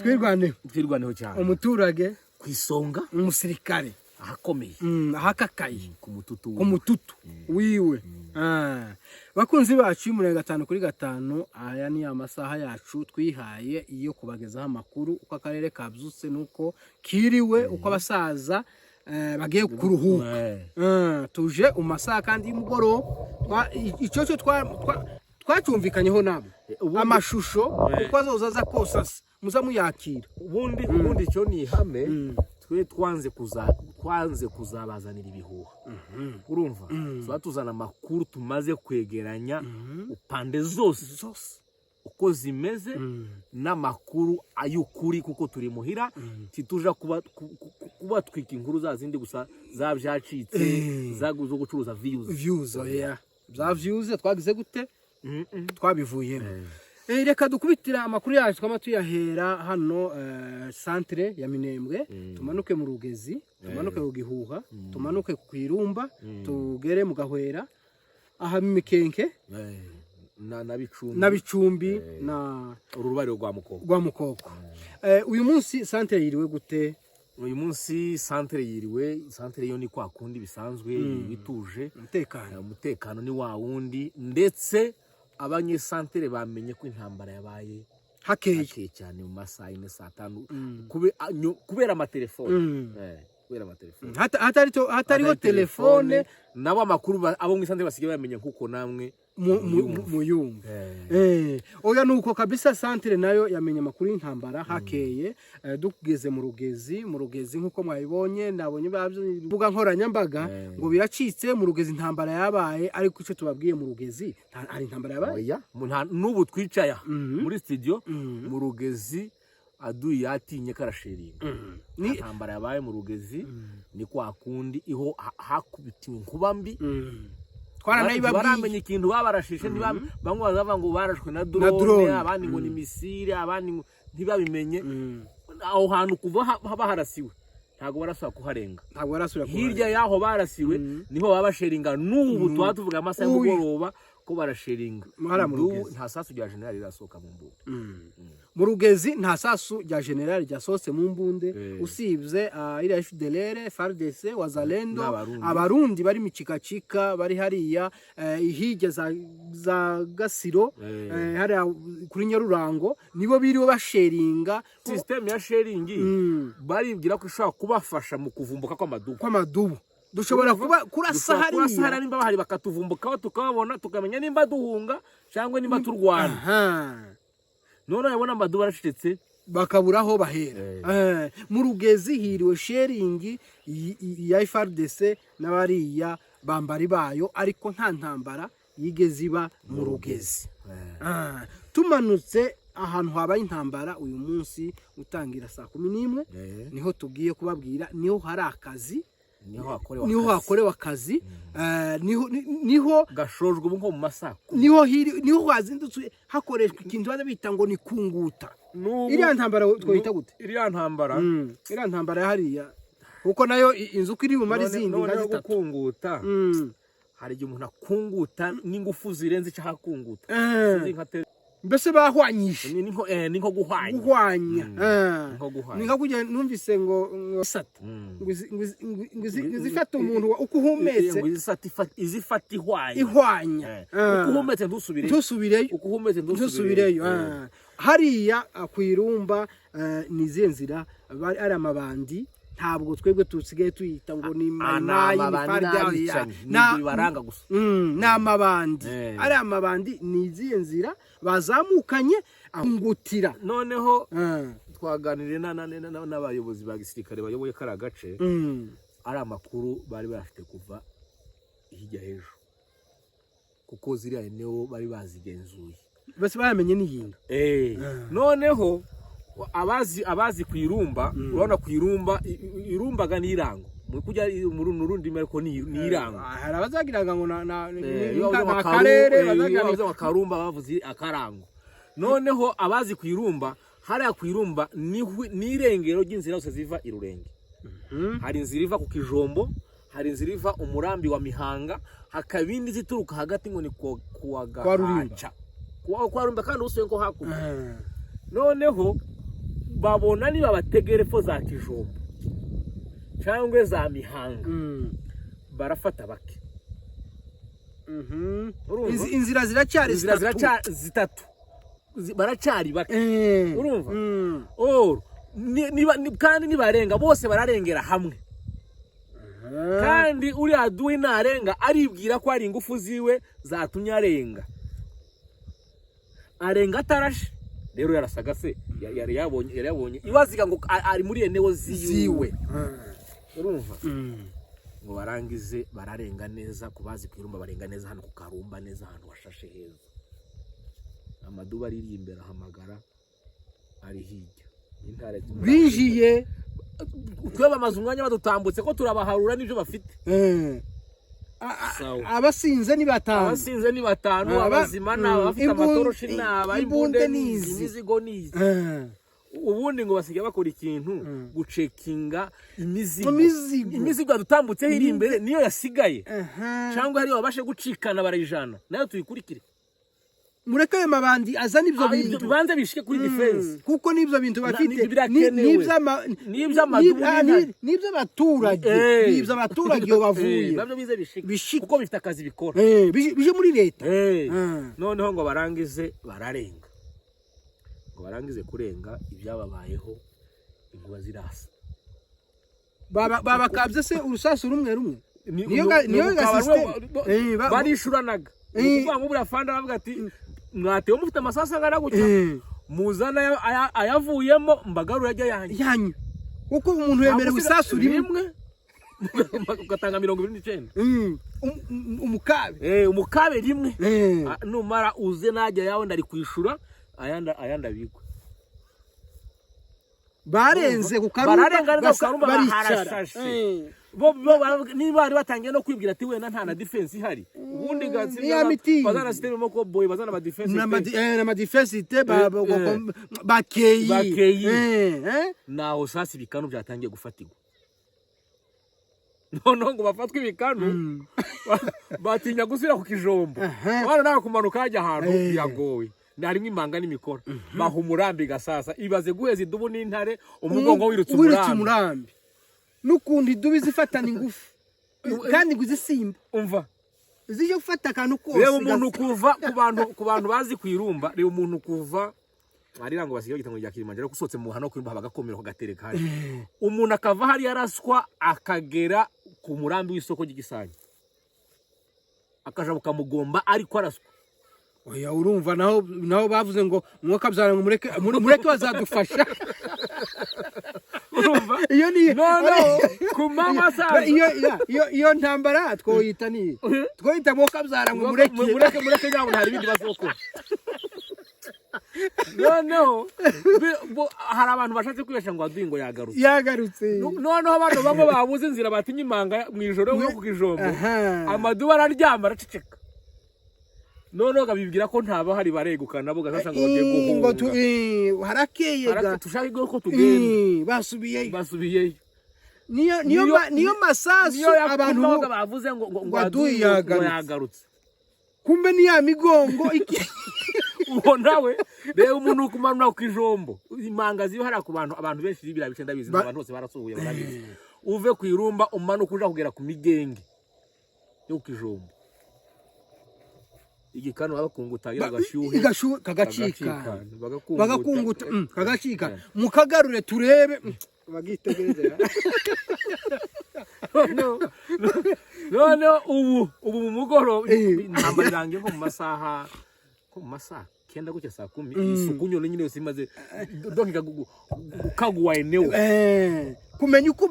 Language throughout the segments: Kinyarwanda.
twirwaneho cyane umuturage kwisonga umusirikare ahakomeye ahakakaye ku mututu wiwe bakunzi bacu y'Umurenge 5 kuri 5 aya ni amasaha yacu twihaye iyo kubagezaho amakuru uko akarere kabyutse nuko kiriwe uko abasaza bagiye kuruhuka tuje umasaha kandi y'umugoroba icyo twacyumvikanyeho nabo amashusho uko azozaza kosasa muza muyakira ubundi cyo ni ihame twe twanze kuzabazanira ibihuha urumva tuzana amakuru tumaze kwegeranya upande zose uko zimeze n'amakuru ayukuri kuko turi muhira tituja kuba twika inkuru za zindi gusa zabyacitse zaguzo gucuruza views za views twagize gute twabivuyemo reka dukubitira amakuru yacu twama tuyahera hano centre ya Minembwe tumanuke mu Rugezi tumanuke ku Gihuha tumanuke ku Irumba tugere mu Gahwera aha Mikenke na Bicumbi na urubari rwa Mukoko uyu munsi centre yiriwe gute uyu munsi centre yo ni kwa kundi bisanzwe bituje umutekano ni wa wundi ndetse abanye santere bamenye ko intambara yabaye hakeye cyane mu masaha 4-5 kubera amatelefone hatariho telefone nabo amakuru abo mu santere basigaye bamenye kuko namwe muyumva oya nuko kabisa santere nayo yamenye amakuru y'intambara hakeye dugeze mu Rugezi nkuko mwabibonye nabonye bavuga nkoranyambaga ngo biracitse mu Rugezi intambara yabaye ariko icyo tubabwiye mu Rugezi ari intambara yabaye n'ubu twicaya muri studio mu Rugezi aduye yatinye karasheringa intambara yabaye mu Rugezi ni kwa kundi iho hakubitiwe nkubambi baramenye ikintu babarashishe bamwe bazava ngo barashwe na drone abandi ngo ni misile abandi ntibabimenye aho hantu kuva haba harasiwe ntago barasura kuharenga hirya yaho barasiwe niho babasheringa n'ubu tuvuga amasaha y'umugoroba ko barasheringa nta sasu rya general irasohoka mu mbunde mu Rugezi nta sasu rya general ryasohotse mu mbunde usibye ira FDLR FARDC wazalendo abarundi bari micikacika bari hariya ihige za Gasiro hari kuri Nyarurango nibo biriwe basheringa system ya sharingi baribwira ko ishobora kubafasha mu kuvumbuka kw'amadubu dushobora kuba kurasahari nimba bahari bakatuvumbukaho tukababona tukamenya nimba duhunga cyangwa nimba turwana none yabona amadubu arashitse bakaburaho bahera mu Rugezi hiriwe sharingi ya FARDC n'abariya bambari bayo ariko nta ntambara yigeze iba mu Rugezi tumanutse ahantu habaye intambara uyu munsi utangira saa 11 niho tugiye kubabwira niho hari akazi niho hakorewe akazi niho gashojwe nko mu masaha niho hazindutse hakoreshwa ikintu bita ngo ni kunguta iriya ntambara twita gute iriya ntambara hariya kuko nayo inzu iri mu mari zindi ngazi kunguta hari igihe umuntu akunguta n'ingufu zirenze icyo hakunguta mbese bahwanyisha ni nko guhwanya ni nko kujya numvise ngo sata ngizifata umuntu uko uhumetse izifata ihwanya uko uhumetse ntusubireyo hariya ku Irumba ni zenzira ari amabandi ntabwo twebwe tusigaye tuyita ngo ni baranga gusa n'amabandi ari amabandi ni iziye nzira bazamukanye angutira noneho twaganiriye n'abayobozi ba gisirikare bayoboye kara gace ari amakuru bari bafite kuva hirya hejuru kuko ziriya eneo bari bazigenzuye bose bayamenye n'iyinga noneho abazi ku Irumba urabona ku Irumbaga n'irango muri kujya mu rundi mereko ni irango hari abazagiraga ngo na karere bazaga Karumba bavuze akarango noneho abazi ku Irumba hariya ku Irumba ni irengero ry'inzira zose ziva Irurenge hari inzira iva ku Kijombo hari inzira iva umurambi wa Mihanga hakabindi zituruka hagati ngo ni kwa Gahaca kwa Rumba kandi usuye ngo hakuno noneho babona niba bategere fo za Kijombo cyangwa za Mihanga barafata bake. Inzira ziracyari zitatu baracyari bake. Urumva kandi nibarenga bose bararengera hamwe. Kandi uri aduwe narenga aribwira ko ari ingufu ziwe zatumye arenga atarashe. Rero yarasaga se yari yabonye ibaziga ngo ari muri eneo ziwe. Urumva ngo barangize bararenga neza kubazi kwirumba, barenga neza hano ku Karumba neza hano washashe heza. Amaduba ari imbere hamagara ari hirya intare binjiye tweba amazu umwanya badutambutse ko turabaharura n'ibyo bafite. Abasinze ni batanu abazima n'abafite amatoroshi imbunde n'izi imizigo n'izi. Ubundi ngo basigaye bakora ikintu gucekinga imizigo dutambutse iri imbere niyo yasigaye cyangwa hari babashe gucikana barayijana nayo tuyikurikire. Mureke ayo mabandi azana ibyo bintu bibanze bishike kuri defense kuko nibyo bintu bafite nibyo abaturage iyo bavuye nabyo bize bishike kuko bifite akazi bikora bije muri leta. Noneho ngo barangize bararenga, ngo barangize kurenga ibyababayeho inkuba zirasa babakabye se urusasu rumwe niyo barishuranaga. Ukuvuga ngo burafanda bavuga ati mwatewe mufite amasasa angana gutya muzana ayavuyemo mbagarura ajya yanyu kuko umuntu yemerewe isasu rimwe ugatanga 29 umukabe rimwe numara uze najya yawe ndari kwishura ayanda bigwe. Barenze ku Karumba baricara bo niba bari batangiye no kwibwira ati wenda nta na defense ihari. Ubundi gatsinda bazana system mo ko boy bazana ba defense na defense bakeyi naho sasi bikanu byatangiye gufatirwa. Noneho ngo bafatwe ibikanu batinya gusira ku Kijombo bana nawe kumanuka ajya ahantu yagowe narimo imanga n'imikora bahumurambi gasasa ibaze guheza idubu n'intare umugongo wirutse umurambi nukundi dubi zifatana ingufu kandi guzisimba umva zije gufata akantu kose. Reba umuntu kuva ku bantu bazi kwirumba, reba umuntu kuva arira ngo basigaye gitango rya Kilimanjaro kusotse mu hano kwirumba bagakomera ko gatereka hari umuntu akava hari yaraswa akagera ku murambi w'isoko ry'igisanya akaja bukamugomba ariko araswa. Oya urumva naho bavuze ngo mwaka byara ngo mureke bazadufasha. Urumva iyo ni ku mama sana iyo ntambara twoyita ni twoyita mwaka byara ngo mureke nyabo ntari bindi bazokora. Noneho hari abantu bashatse kwibesha ngo adingo yagarutse noneho abantu bamwe babuze inzira batinye imanga mu ijoro yo ku Kijombo amaduba araryama araceceka. Noneho gabibwira ko ntaba hari baregukana bo gasanga bagiye guhunga harakeyega tushaka ko tugenda basubiyeyo niyo masasu abantu bavuze ngo yagarutse kumbe ni ya migongo nawe reba umuntu kumanura ku Kijombo imanga ziyo hari ku abantu benshi bibira bicenda bizi abantu bose barasuhuye barabizi uve ku irumba umanuka uja kugera ku migenge yo ku Kijombo igikano abakunguta yagashyuhe kagacika bagakunguta kagacika mukagarure turebe bagitegereza. No ubu mu mugoro intambara irangiye nko mu masaha kenda gutya saa 10 isuku nyone nyine yose imaze donka gukaguwa eneo kumenya uko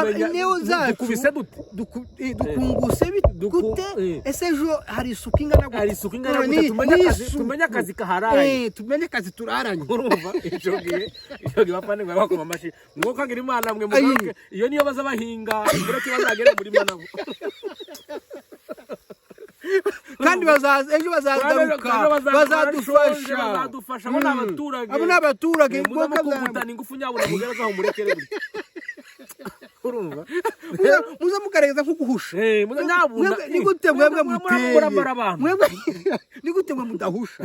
eneo zacu kubise dukunguse gute ese ejo hari isuku ingana gute tumenya akazi kaharaye tumenye akazi turaranye. Urumva ico gihe bapane ngo bakoma amashi ngo kagira imana mwe mugaruke iyo niyo baza bahinga mbere cyo bazagera muri mana kandi ejo bazagaruka bazadufasha abo n'abaturage ngo kugutana ingufu nyabo na mugereza aho murekere buri urumva muza mugaragaza nko guhusha ni gute mwebwe muteye mwebwe ni gute mwe mudahusha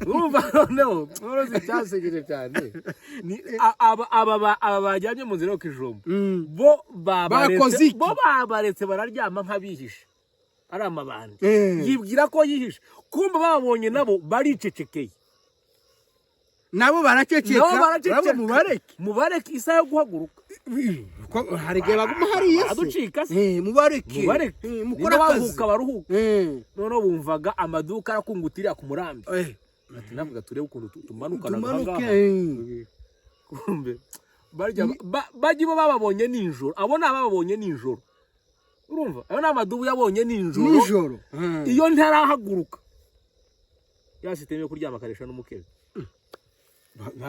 urumva noneho mworozi cyasegeje cyane ni aba bajyanye mu nzira yo kijombo bo babaretse bararyama nk'abihishe ari amabandi yibwira ko yihishe kumba babonye nabo baricecekeye nabo baraceceka mubareke isa yo guhaguruka hari igihe baguma hariya aducika mubareke mukora akazi baruhuka noneho bumvaga amaduka arakungutira ku murambi ati navuga turebe ukuntu tumanukana kumbe bajya bababonye ninjoro abo bababonye ninjoro urumva ayo ni amadubu yabonye ninjoro iyo ntarahaguruka yasiteme kuryama akaresha n'umukebe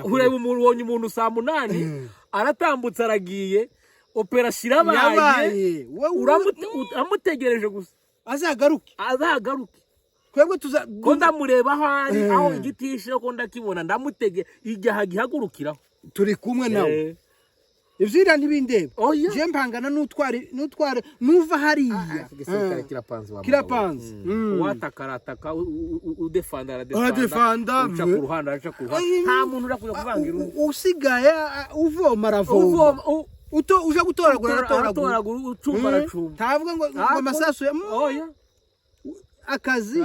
ureba ubonye umuntu saa 8 aratambutse aragiye operasiyo irabaye uramutegereje gusa azagaruke twebwe ko ndamureba aho igiti yishe ko ndakibona ndamutege igihe gihagurukiraho turi kumwe nawe ivyira nibindeba je mpangana n'utware nuva hariya kirapanze watakarataka udefanda uca ku ruhande nta muntu urakuja kuvangira usigaye uvoma aravoma uje gutoragura ucumba tavuga ngo amasasu akazi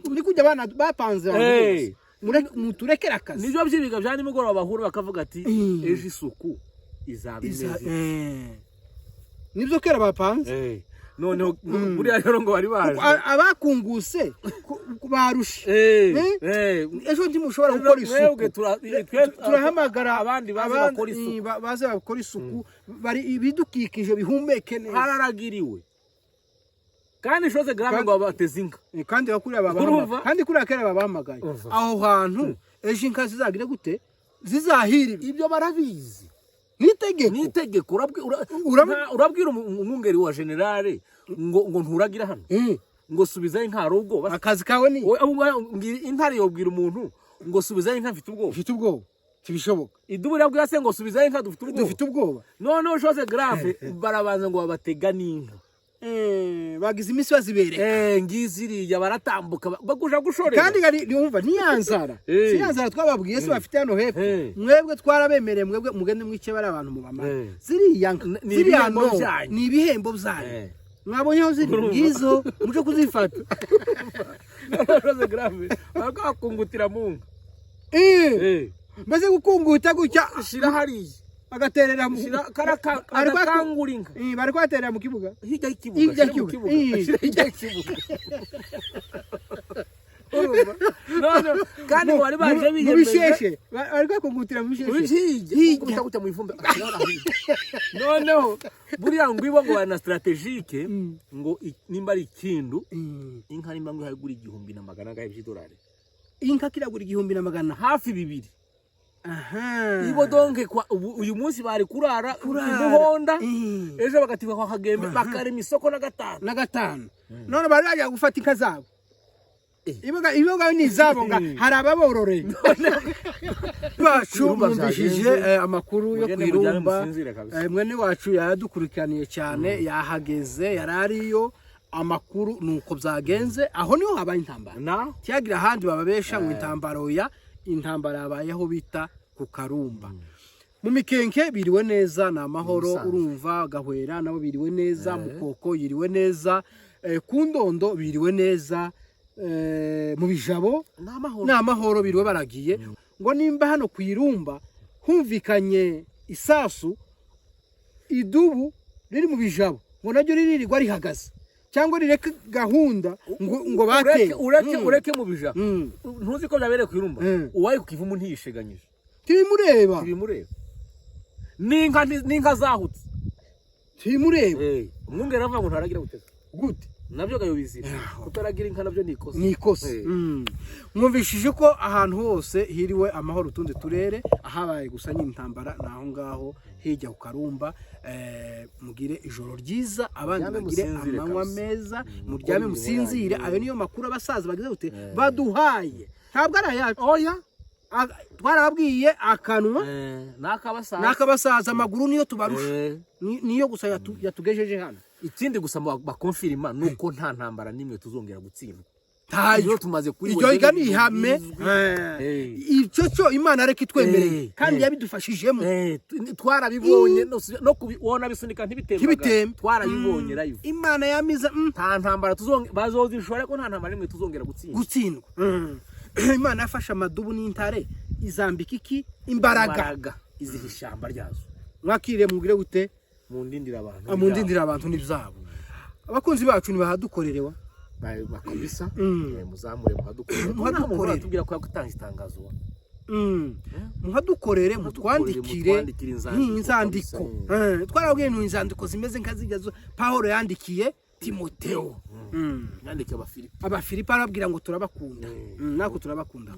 ni kujya abana bapanze muturekera akazi nibyo byibiga bya nimugoroba bahura bakavuga ati ejo isuku izabimeze nibyo kera bapanze noneho buriya rero ngo bari baje abakunguse barushe ejo ndimushobora gukora isuku turahamagara abandi baze bakora isuku bari ibidukikije bihumeke neza hararagiriwe kandi shoze grame ngo bateze inka kandi bakuriya babahamagaye kandi kuriya kera babahamagaye aho hantu ejo inka zizagire gute zizahirira ibyo barabizi nitegeko urabwira umwungeri wa generale ngo nturagira hano ngo subizayo inka ubwoba akazi kawe ni intare yobwira umuntu ngo subizayo inka mfite ubwoba tibishoboka idubu yabwira se ngo subizayo inka dufite ubwoba noneho shoze grave barabanza ngo babatega n'inka bagize imisi bazibereka ngiziriya baratambuka baguja gushorera kandi niumva niyanzara siyanzara twababwiye se bafite hano hepfo mwebwe twarabemereye mwebwe mugende mwice bari abantu mu bamara ziriya ni ibihembo byanyu mwabonye aho ziri ngizo muje kuzifata Rose grave bakakungutira munga maze gukunguta gutya shira hariya agaterera mu karakanguringa bari kwaterera mu kibuga hirya y'ikibuga kandi wari baje bisheshe bari kwakungutira mu bisheshe hirya guta mu ifumbe noneho buriya ngo ibo ngo na strategique ngo nimba ari ikindu inka nimba ngo hagura 1,000 $100 inka kiragura 1,000 hafi 2 ibo donke kwa uyu munsi bari kurara umuhonda ejo bagativa kwa kagembe bakarema isoko na gatanu none bari bajya gufata inka zabo iboga ni zabo hari ababororeye bacu mumvishije amakuru yo kwirumba mwene wacu yadukurikaniye cyane yahageze yarariyo amakuru nuko byagenze aho niho habaye intambara cyagira handi bababesha mu intambaro intambara yabayeho bita ku Karumba mu Mikenke biriwe neza na mahoro urumva Gahwera nabo biriwe neza Mukoko yiriwe neza ku Ndondo biriwe neza mu Bijabo na mahoro biriwe baragiye ngo nimba hano ku Irumba humvikanye isasu idubu riri mu Bijabo ngo naryo riririrwa rihagaze cyangwa rireke gahunda ngo bateye ureke mu bija ntuzi ko byabereye ku Irumba uwaye kukivumu ntiyisheganyije timureba ninka zahutse timureba umwungere avuga ngo ntaragira guteza gute nabyo gayobizira kutaragira inka nabyo nikose mwumvishije ko ahantu hose hiriwe amahoro tundi turere ahabaye gusa nyintambara naho ngaho hijya ku Karumba mugire ijoro ryiza abandi bagire amanywa meza muryame musinzire ayo niyo makuru abasaza bagize gute baduhaye ntabwo ari ayacu twarababwiye akanwa n'akabasaza amaguru niyo tubarusha niyo gusa yatugejeje hano. Ikindi gusa bakonfirima nuko nta ntambara nimwe tuzongera gutsindwa. Tayo tumaze kuri iryo igani ihame icyo cyo Imana areka itwemereye kandi yabidufashijemo twarabibonye no kubona bisunika ntibitemba twarabibonye live. Imana yamiza nta ntambara bazozishora ko nta ntambara nimwe tuzongera gutsindwa. Imana yafasha amadubu n'intare izambika iki imbaraga izihishamba ryazo. Mwakire mugire gute mundindira abantu n'ibyabo. Abakunzi bacu ni bahadukorerewa bakabisa muzamure muhadukorere tubwira ko yakutanga itangazo muhadukorere mutwandikire n'inzandiko twarabwiye n'inzandiko zimeze nkazigazo Paulo yandikiye Timotheo yandikiye Abafilipi arabwira ngo turabakunda nako turabakunda.